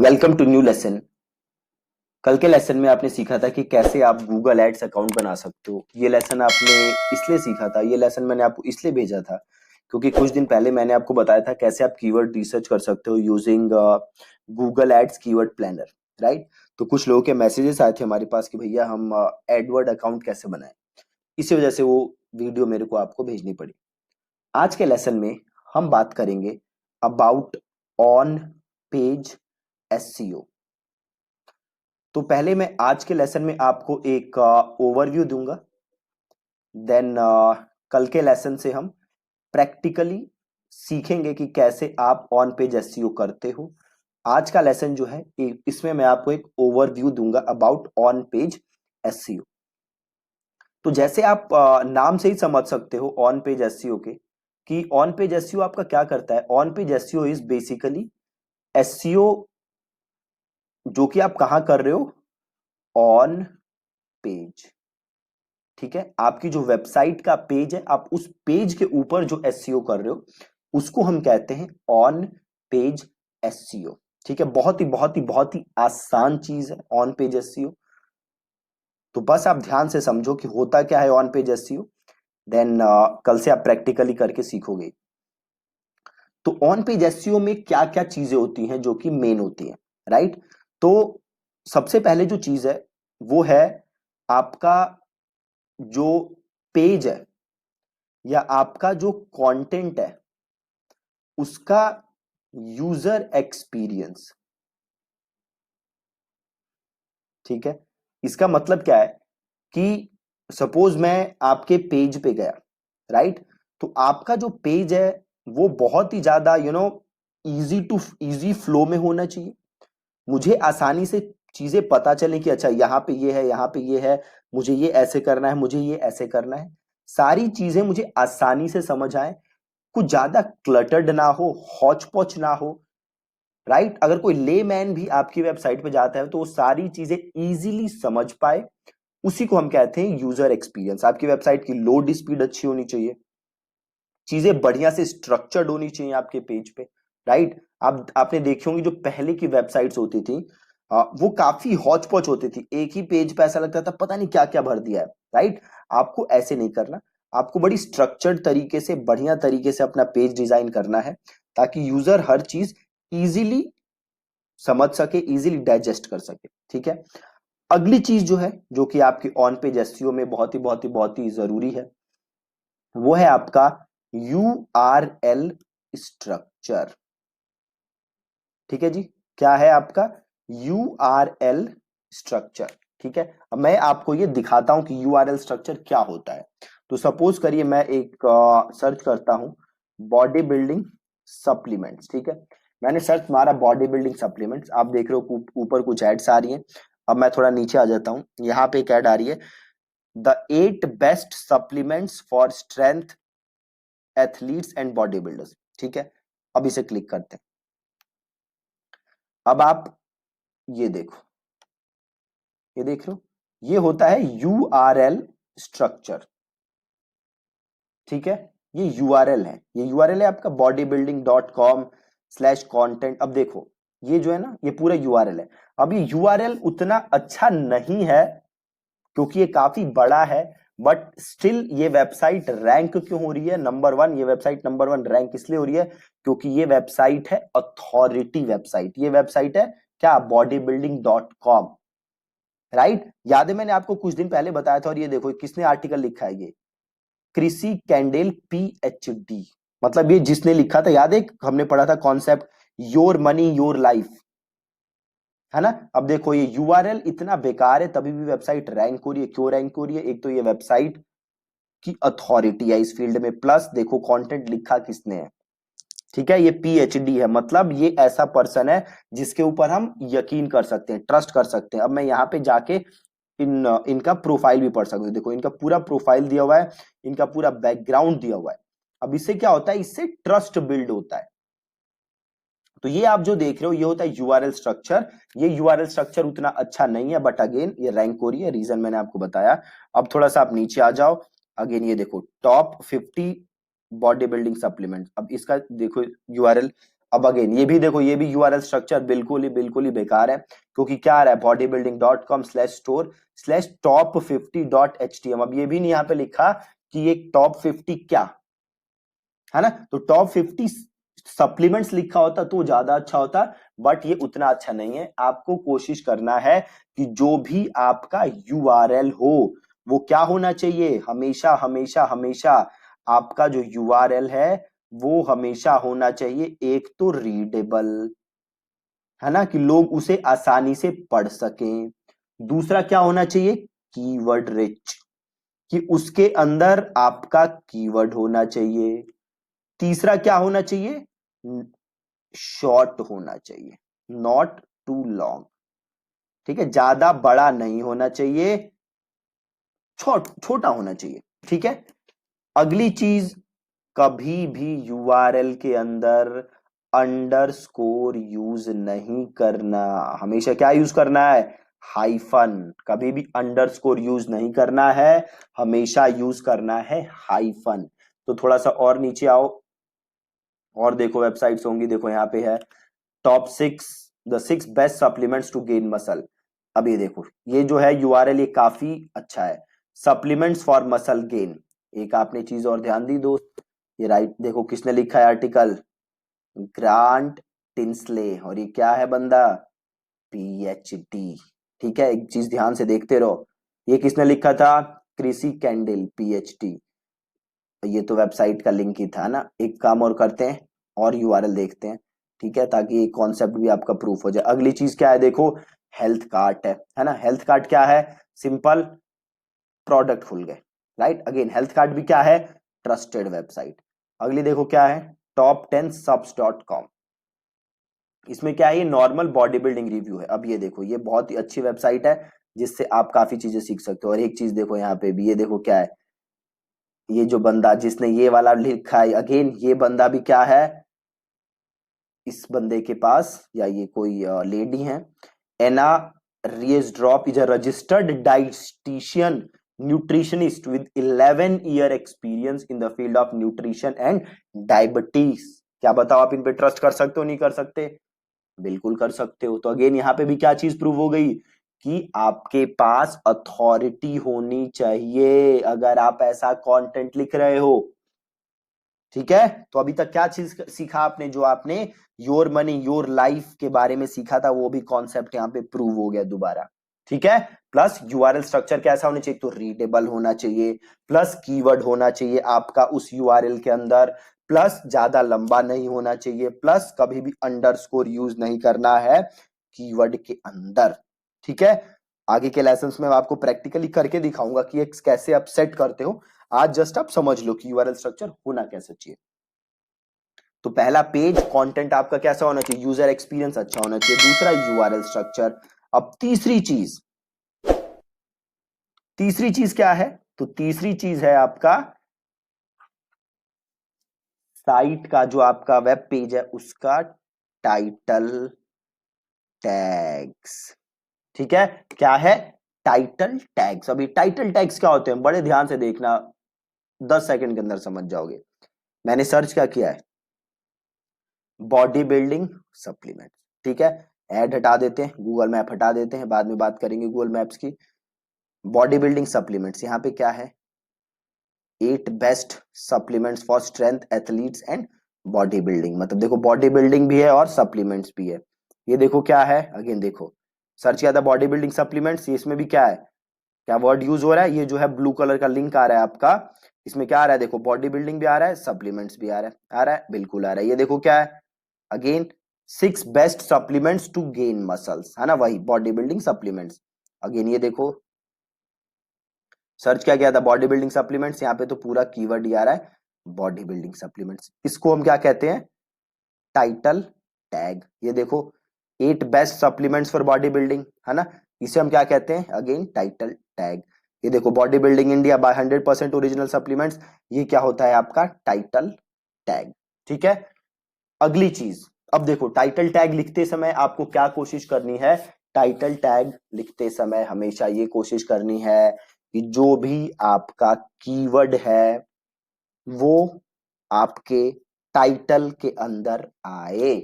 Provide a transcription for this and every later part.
Welcome to new lesson. कल के lesson में आपने सीखा था कि कैसे आप गूगल एड्स अकाउंट बना सकते हो। ये लेसन आपने इसलिए सीखा था, ये लेसन मैंने आपको इसलिए भेजा था क्योंकि कुछ दिन पहले मैंने आपको बताया था कैसे आप कीवर्ड रिसर्च कर सकते हो using Google ads keyword planner, right. तो कुछ लोगों के मैसेजेस आए थे हमारे पास कि भैया हम एडवर्ड अकाउंट कैसे बनाएं। इसी वजह से वो वीडियो मेरे को आपको भेजनी पड़ी। आज के लेसन में हम बात करेंगे अबाउट ऑन पेज एसईओ। तो पहले मैं आज के लेसन में आपको एक ओवरव्यू दूंगा, देन कल के लेसन से हम प्रैक्टिकली सीखेंगे कि कैसे आप ऑन पेज एसईओ करते हो। आज का लेसन जो है इसमें मैं आपको एक ओवरव्यू दूंगा अबाउट ऑन पेज एसईओ। तो जैसे आप नाम से ही समझ सकते हो ऑन पेज एसईओ के कि ऑन पेज एसईओ आपका क्या करता है। On page SEO is basically SEO जो कि आप कहां कर रहे हो, ऑन पेज। ठीक है, आपकी जो वेबसाइट का पेज है आप उस पेज के ऊपर जो एसईओ कर रहे हो उसको हम कहते हैं ऑन पेज एसईओ। ठीक है, बहुत ही आसान चीज है ऑन पेज एसईओ। तो बस आप ध्यान से समझो कि होता क्या है ऑन पेज एसईओ, देन कल से आप प्रैक्टिकली करके सीखोगे। तो ऑन पेज एसईओ में क्या क्या चीजें होती हैं जो कि मेन होती हैं, राइट। तो सबसे पहले जो चीज है वो है आपका जो पेज है या आपका जो कंटेंट है उसका यूजर एक्सपीरियंस। ठीक है, इसका मतलब क्या है कि सपोज मैं आपके पेज पे गया, राइट। तो आपका जो पेज है वो बहुत ही ज्यादा इजी फ्लो में होना चाहिए। मुझे आसानी से चीजें पता चले कि अच्छा यहाँ पे ये है, यहाँ पे ये है, मुझे ये ऐसे करना है, मुझे ये ऐसे करना है। सारी चीजें मुझे आसानी से समझ आए, कुछ ज्यादा क्लटर्ड ना हो, हौच पौच ना हो, राइट। अगर कोई लेमैन भी आपकी वेबसाइट पे जाता है तो वो सारी चीजें इजीली समझ पाए, उसी को हम कहते हैं यूजर एक्सपीरियंस। आपकी वेबसाइट की लोड स्पीड अच्छी होनी चाहिए, चीजें बढ़िया से स्ट्रक्चर्ड होनी चाहिए आपके पेज पे, राइट। आपने देखी होंगी जो पहले की वेबसाइट्स होती थी वो काफी हौच पौच होती थी, एक ही पेज पे ऐसा लगता था पता नहीं क्या क्या भर दिया है, राइट। आपको ऐसे नहीं करना, आपको बड़ी स्ट्रक्चर्ड तरीके से बढ़िया तरीके से अपना पेज डिजाइन करना है ताकि यूजर हर चीज इजीली समझ सके, इजीली डाइजेस्ट कर सके। ठीक है, अगली चीज जो है जो कि आपकी ऑन पेज एसईओ में बहुत ही जरूरी है वो है आपका यूआरएल स्ट्रक्चर। ठीक है जी, क्या है आपका यूआरएल स्ट्रक्चर। ठीक है, अब मैं आपको ये दिखाता हूं कि यूआरएल स्ट्रक्चर क्या होता है। तो सपोज करिए मैं एक सर्च करता हूं बॉडी बिल्डिंग सप्लीमेंट्स। ठीक है, मैंने सर्च मारा बॉडी बिल्डिंग सप्लीमेंट्स, आप देख रहे हो ऊपर कुछ एड्स आ रही हैं। अब मैं थोड़ा नीचे आ जाता हूं, यहाँ पे एक एड आ रही है, the 8 best supplements for strength athletes and body builders. ठीक है, अब इसे क्लिक करते हैं। अब आप ये देखो, ये देख लो, ये होता है यूआरएल स्ट्रक्चर। ठीक है, ये यूआरएल है, ये यूआरएल है आपका bodybuilding.com/content। अब देखो ये जो है ना ये पूरा यूआरएल है। अब ये यूआरएल उतना अच्छा नहीं है क्योंकि ये काफी बड़ा है, बट स्टिल ये वेबसाइट रैंक क्यों हो रही है नंबर वन। ये वेबसाइट नंबर वन रैंक इसलिए हो रही है क्योंकि ये वेबसाइट है अथॉरिटी वेबसाइट। ये वेबसाइट है क्या, bodybuilding.com, राइट। याद है मैंने आपको कुछ दिन पहले बताया था, और ये देखो किसने आर्टिकल लिखा है, ये क्रिसी कैंडेल पीएचडी। मतलब ये जिसने लिखा था, याद है हमने पढ़ा था concept your money your life, है ना। अब देखो ये यूआरएल इतना बेकार है तभी भी वेबसाइट रैंक हो रही है। क्यों रैंक हो रही है, एक तो ये वेबसाइट की अथॉरिटी है इस फील्ड में, प्लस देखो कंटेंट लिखा किसने है। ठीक है, ये पीएचडी है, मतलब ये ऐसा पर्सन है जिसके ऊपर हम यकीन कर सकते हैं, ट्रस्ट कर सकते हैं। अब मैं यहाँ पे जाके इनका प्रोफाइल भी पढ़ सकते हो, देखो इनका पूरा प्रोफाइल दिया हुआ है, इनका पूरा बैकग्राउंड दिया हुआ है। अब इससे क्या होता है, इससे ट्रस्ट बिल्ड होता है। तो ये आप जो देख रहे हो ये होता है यूआरएल स्ट्रक्चर। ये यूआरएल स्ट्रक्चर उतना अच्छा नहीं है, बट अगेन ये रैंक हो रही है, रीजन मैंने आपको बताया। अब थोड़ा सा आप नीचे आ जाओ, अगेन ये देखो टॉप 50 बॉडी बिल्डिंग सप्लीमेंट। अब इसका देखो यूआरएल, अब अगेन ये भी देखो, ये भी यूआरएल स्ट्रक्चर बिल्कुल ही बेकार है, क्योंकि क्या आ रहा है bodybuilding.com/store/top50.htm। अब ये भी नहीं यहाँ पे लिखा कि ये टॉप 50 क्या है ना, तो टॉप 50 सप्लीमेंट्स लिखा होता तो ज्यादा अच्छा होता, बट ये उतना अच्छा नहीं है। आपको कोशिश करना है कि जो भी आपका यूआरएल हो वो क्या होना चाहिए, हमेशा हमेशा हमेशा आपका जो यूआरएल है वो हमेशा होना चाहिए एक तो रीडेबल, है ना, कि लोग उसे आसानी से पढ़ सकें। दूसरा क्या होना चाहिए, कीवर्ड रिच, कि उसके अंदर आपका कीवर्ड होना चाहिए। तीसरा क्या होना चाहिए, शॉर्ट होना चाहिए, नॉट टू लॉन्ग, ठीक है, ज्यादा बड़ा नहीं होना चाहिए, छोटा होना चाहिए, ठीक है। अगली चीज, कभी भी यूआरएल के अंदर अंडरस्कोर यूज नहीं करना, हमेशा क्या यूज करना है, हाइफन, कभी भी अंडरस्कोर यूज नहीं करना है, हमेशा यूज करना है हाइफन। तो थोड़ा सा और नीचे आओ और देखो वेबसाइट्स होंगी, देखो यहाँ पे है top 6 the 6 best supplements to gain muscle. अब ये देखो, ये जो है यूआरएल ये काफी अच्छा है, सप्लीमेंट्स फॉर मसल गेन। एक आपने चीज और ध्यान दी दोस्त, ये राइट देखो किसने लिखा है आर्टिकल, ग्रांट टिंसले, और ये क्या है बंदा, पीएचडी, ठीक है। एक चीज ध्यान से देखते रहो, ये किसने लिखा था, क्रिसी कैंडिल पीएचडी। ये तो वेबसाइट का लिंक ही था ना। एक काम और करते हैं और यूआरएल देखते हैं, ठीक है, ताकि ये कॉन्सेप्ट भी आपका प्रूफ हो जाए। अगली चीज क्या है, देखो हेल्थ कार्ट है ना, हेल्थ कार्ट क्या है, सिंपल प्रोडक्ट खुल गए, राइट। अगेन हेल्थ कार्ट भी क्या है, ट्रस्टेड वेबसाइट। अगली देखो क्या है, top10subs.com, इसमें क्या है, ये नॉर्मल बॉडी बिल्डिंग रिव्यू है। अब ये देखो, ये बहुत ही अच्छी वेबसाइट है जिससे आप काफी चीजें सीख सकते हो। और एक चीज देखो यहाँ पे भी, ये देखो क्या है, ये जो बंदा जिसने ये वाला लिखा है, अगेन ये बंदा भी क्या है, इस बंदे के पास, या ये कोई लेडी है, एना रियसड्रॉप is a registered dietitian nutritionist with 11 year experience in the field of nutrition and diabetes. क्या बताओ, आप इन पे ट्रस्ट कर सकते हो, नहीं कर सकते, बिल्कुल कर सकते हो। तो अगेन यहाँ पे भी क्या चीज प्रूव हो गई कि आपके पास अथॉरिटी होनी चाहिए अगर आप ऐसा कंटेंट लिख रहे हो, ठीक है। तो अभी तक क्या चीज सीखा आपने, जो आपने योर मनी योर लाइफ के बारे में सीखा था, वो भी कॉन्सेप्ट यहाँ पे प्रूव हो गया दोबारा, ठीक है। प्लस यूआरएल स्ट्रक्चर कैसा होना चाहिए, तो रीडेबल होना चाहिए, प्लस कीवर्ड होना चाहिए आपका उस यूआरएल के अंदर, प्लस ज्यादा लंबा नहीं होना चाहिए, प्लस कभी भी अंडरस्कोर यूज नहीं करना है कीवर्ड के अंदर, ठीक है। आगे के लेसन्स में मैं आपको प्रैक्टिकली करके दिखाऊंगा कि एक कैसे आप सेट करते हो। आज जस्ट आप समझ लो कि यूआरएल स्ट्रक्चर होना कैसे चाहिए। तो पहला पेज कंटेंट आपका कैसा होना चाहिए, यूजर एक्सपीरियंस अच्छा होना चाहिए। दूसरा यूआरएल स्ट्रक्चर। अब तीसरी चीज क्या है, तो तीसरी चीज है आपका साइट का, जो आपका वेब पेज है उसका टाइटल टैग्स, ठीक है। क्या है, टाइटल टैग्स। अभी टाइटल टैग्स क्या होते हैं, बड़े ध्यान से देखना, 10 सेकंड के अंदर समझ जाओगे। मैंने सर्च क्या किया है, बॉडी बिल्डिंग सप्लीमेंट, ठीक है। ऐड हटा देते हैं, गूगल मैप हटा देते हैं, बाद में बात करेंगे गूगल मैप्स की। बॉडी बिल्डिंग सप्लीमेंट्स, यहाँ पे क्या है, 8 best supplements for strength athletes and body building. मतलब देखो बॉडी बिल्डिंग भी है और सप्लीमेंट्स भी है। ये देखो क्या है, अगेन देखो सर्च किया था बॉडी बिल्डिंग सप्लीमेंट्स, इसमें भी क्या है, क्या वर्ड यूज हो रहा है, ये जो है ब्लू कलर का लिंक आ रहा है आपका, इसमें क्या आ रहा है, देखो बॉडी बिल्डिंग भी आ रहा है, सप्लीमेंट्स भी आ रहा है, बिल्कुल आ रहा है। ये देखो क्या है, again 6 best supplements to gain muscles, है ना, वही बॉडी बिल्डिंग सप्लीमेंट्स। अगेन ये देखो सर्च क्या किया था, बॉडी बिल्डिंग सप्लीमेंट्स, यहाँ पे तो पूरा कीवर्ड ही आ रहा है बॉडी बिल्डिंग सप्लीमेंट्स। इसको हम क्या कहते हैं, टाइटल टैग। ये देखो 8 best supplements for body building, है ना, इसे हम क्या कहते हैं, अगेन टाइटल टैग। ये देखो body building India by 100% original supplements, ये क्या होता है आपका टाइटल टैग, ठीक है। अगली चीज, अब देखो टाइटल टैग लिखते समय आपको क्या कोशिश करनी है, टाइटल टैग लिखते समय हमेशा ये कोशिश करनी है कि जो भी आपका कीवर्ड है वो आपके टाइटल के अंदर आए।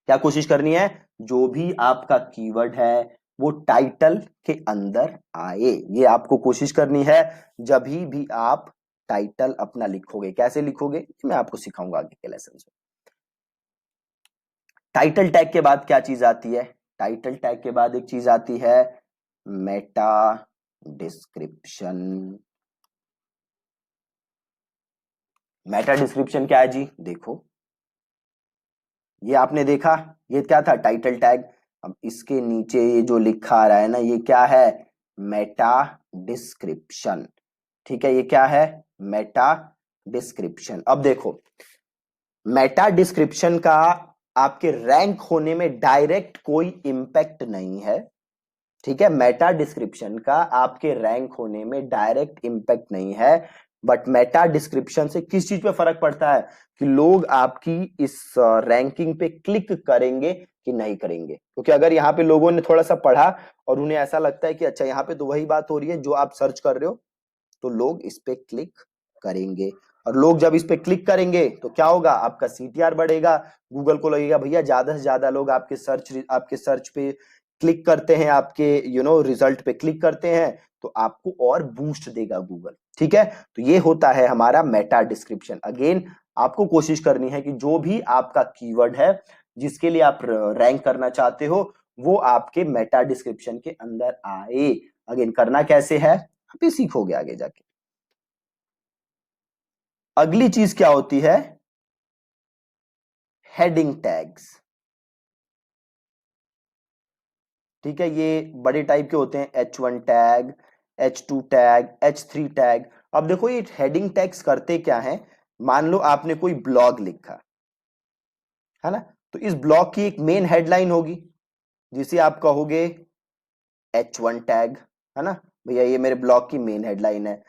क्या कोशिश करनी है? जो भी आपका कीवर्ड है वो टाइटल के अंदर आए, ये आपको कोशिश करनी है जब भी आप टाइटल अपना लिखोगे। कैसे लिखोगे मैं आपको सिखाऊंगा आगे के लेसन में। टाइटल टैग के बाद क्या चीज आती है? टाइटल टैग के बाद एक चीज आती है मेटा डिस्क्रिप्शन। मेटा डिस्क्रिप्शन क्या है जी? देखो, ये आपने देखा, ये क्या था? Title tag. अब इसके नीचे ये जो लिखा आ रहा है ना, ये क्या है? Meta description. ठीक है, ये क्या है? Meta description. अब देखो, मेटा डिस्क्रिप्शन का आपके रैंक होने में डायरेक्ट कोई इंपैक्ट नहीं है। ठीक है, मेटा डिस्क्रिप्शन का आपके रैंक होने में डायरेक्ट इंपैक्ट नहीं है, बट मेटा डिस्क्रिप्शन से किस चीज पे फर्क पड़ता है कि लोग आपकी इस रैंकिंग पे क्लिक करेंगे कि नहीं करेंगे। क्योंकि अगर यहाँ पे लोगों ने थोड़ा सा पढ़ा और उन्हें ऐसा लगता है कि अच्छा यहाँ पे तो वही बात हो रही है जो आप सर्च कर रहे हो, तो लोग इस पे क्लिक करेंगे। और लोग जब इस पे क्लिक करेंगे तो क्या होगा? आपका सीटीआर बढ़ेगा। गूगल को लगेगा भैया ज्यादा से ज्यादा लोग आपके सर्च पे क्लिक करते हैं, आपके रिजल्ट पे क्लिक करते हैं, तो आपको और बूस्ट देगा गूगल। ठीक है, तो ये होता है हमारा मेटा डिस्क्रिप्शन। अगेन आपको कोशिश करनी है कि जो भी आपका कीवर्ड है जिसके लिए आप रैंक करना चाहते हो वो आपके मेटा डिस्क्रिप्शन के अंदर आए। अगेन करना कैसे है आप ये सीखोगे आगे जाके। अगली चीज क्या होती है? Heading tags. ठीक है, ये बड़े टाइप के होते हैं, H1 tag, H2 tag, H3 tag. अब देखो ये हेडिंग टैग्स करते क्या है? मान लो आपने कोई ब्लॉग लिखा है ना, तो इस ब्लॉग की एक मेन हेडलाइन होगी जिसे आप कहोगे H1 टैग, है ना भैया, ये मेरे ब्लॉग की मेन हेडलाइन है।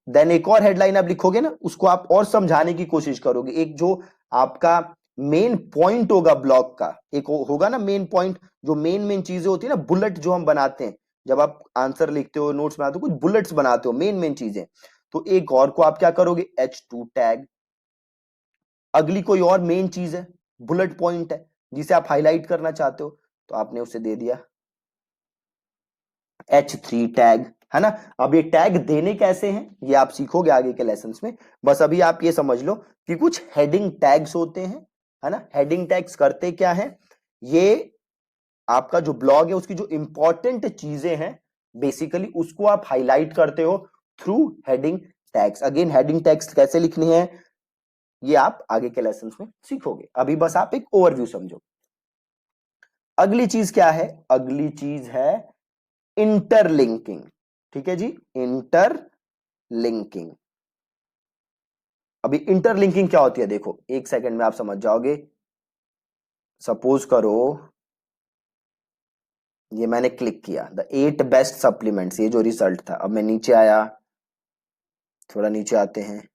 देन एक और हेडलाइन आप लिखोगे ना, उसको आप और समझाने की कोशिश करोगे। एक जो आपका मेन पॉइंट होगा ब्लॉग का, एक होगा ना मेन पॉइंट, जो मेन मेन चीजें होती है ना, बुलेट जो हम बनाते हैं जब आप आंसर लिखते हो, नोट्स बनाते हो, कुछ बुलेट्स बनाते हो, मेन मेन चीजें। तो एक और को आप क्या करोगे? H2 tag. अगली कोई और मेन चीज है, बुलेट पॉइंट है जिसे आप हाईलाइट करना चाहते हो, तो आपने उसे दे दिया H3 टैग, है ना। अब ये टैग देने कैसे हैं ये आप सीखोगे आगे के लेसन्स में। बस अभी आप ये समझ लो कि कुछ हेडिंग टैग्स होते हैं, है ना। हेडिंग टैग्स करते क्या है? ये आपका जो ब्लॉग है उसकी जो इंपॉर्टेंट चीजें हैं बेसिकली उसको आप हाईलाइट करते हो through heading tags. Again heading tags कैसे लिखनी है ये आप आगे के लेसन्स में सीखोगे। अभी बस आप एक ओवरव्यू समझो। अगली चीज क्या है? अगली चीज है इंटरलिंकिंग। ठीक है जी, इंटरलिंकिंग। अभी इंटरलिंकिंग क्या होती है देखो, एक सेकंड में आप समझ जाओगे। सपोज करो ये मैंने क्लिक किया द 8 बेस्ट सप्लीमेंट्स, ये जो रिजल्ट था। अब मैं नीचे आया, थोड़ा नीचे आते हैं।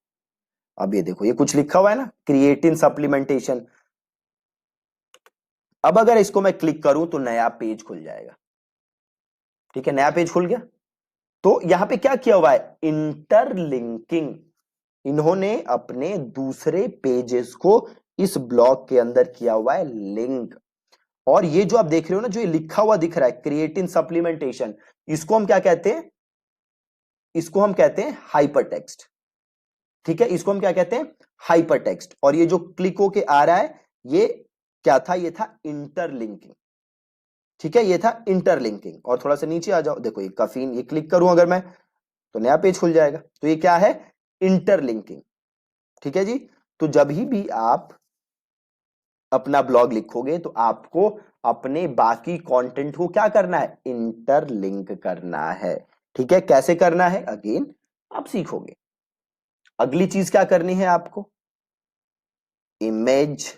अब ये देखो ये कुछ लिखा हुआ है ना, क्रिएटिन सप्लीमेंटेशन। अब अगर इसको मैं क्लिक करूं तो नया पेज खुल जाएगा। ठीक है, नया पेज खुल गया। तो यहां पे क्या किया हुआ है? इंटरलिंकिंग। इन्होंने अपने दूसरे पेजेस को इस ब्लॉग के अंदर किया हुआ है लिंक। और ये जो आप देख रहे हो ना, जो ये लिखा हुआ दिख रहा है क्रिएटिन सप्लीमेंटेशन, इसको हम क्या कहते हैं? इसको हम कहते हैं हाइपर टेक्स्ट। ठीक है, इसको हम क्या कहते हैं? Hyper text. और ये जो क्लिक होके आ रहा है ये क्या था? ये था इंटरलिंकिंग। ठीक है, ये था इंटरलिंकिंग। और थोड़ा सा नीचे आ जाओ, देखो ये कफीन, ये क्लिक करूं अगर मैं तो नया पेज खुल जाएगा। तो ये क्या है? इंटरलिंकिंग। ठीक है जी। तो जब भी आप अपना ब्लॉग लिखोगे तो आपको अपने बाकी कंटेंट को क्या करना है? इंटरलिंक करना है। ठीक है, कैसे करना है अगेन आप सीखोगे। अगली चीज क्या करनी है आपको? Image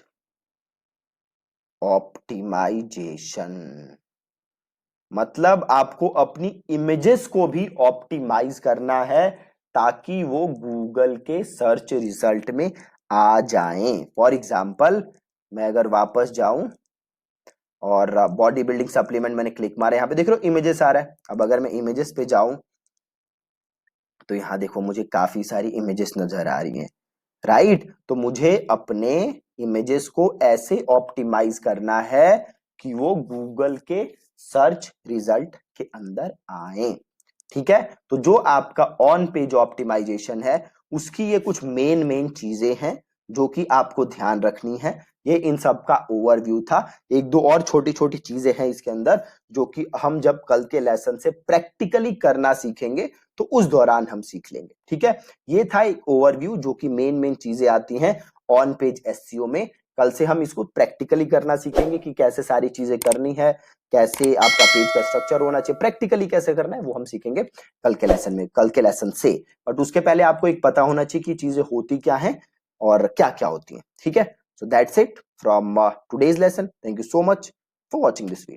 optimization. मतलब आपको अपनी इमेजेस को भी ऑप्टिमाइज करना है ताकि वो गूगल के सर्च रिजल्ट में आ जाएं। फॉर एग्जाम्पल मैं अगर वापस जाऊं और बॉडी बिल्डिंग सप्लीमेंट मैंने क्लिक मारा, यहां पे देख रहे हो इमेजेस आ रहा है। अब अगर मैं इमेजेस पे जाऊं तो यहां देखो मुझे काफी सारी इमेजेस नजर आ रही हैं। राइट। तो मुझे अपने इमेजेस को ऐसे ऑप्टिमाइज करना है कि वो गूगल के सर्च रिजल्ट के अंदर आए। ठीक है, तो जो आपका ऑन पेज ऑप्टिमाइजेशन है उसकी ये कुछ मेन चीजें हैं जो कि आपको ध्यान रखनी है। ये इन सब का ओवरव्यू था। एक दो और छोटी छोटी चीजें हैं इसके अंदर जो कि हम जब कल के लेसन से प्रैक्टिकली करना सीखेंगे तो उस दौरान हम सीख लेंगे। ठीक है, ये था एक ओवरव्यू जो कि मेन चीजें आती हैं ऑन पेज एसईओ में। कल से हम इसको प्रैक्टिकली करना सीखेंगे कि कैसे सारी चीजें करनी है, कैसे आपका पेज का स्ट्रक्चर होना चाहिए, प्रैक्टिकली कैसे करना है वो हम सीखेंगे कल के लेसन में, कल के लेसन से। बट उसके पहले आपको एक पता होना चाहिए कि चीजें होती क्या हैं और क्या क्या होती हैं। ठीक है, so that's it from today's lesson. Thank you so much for watching this video.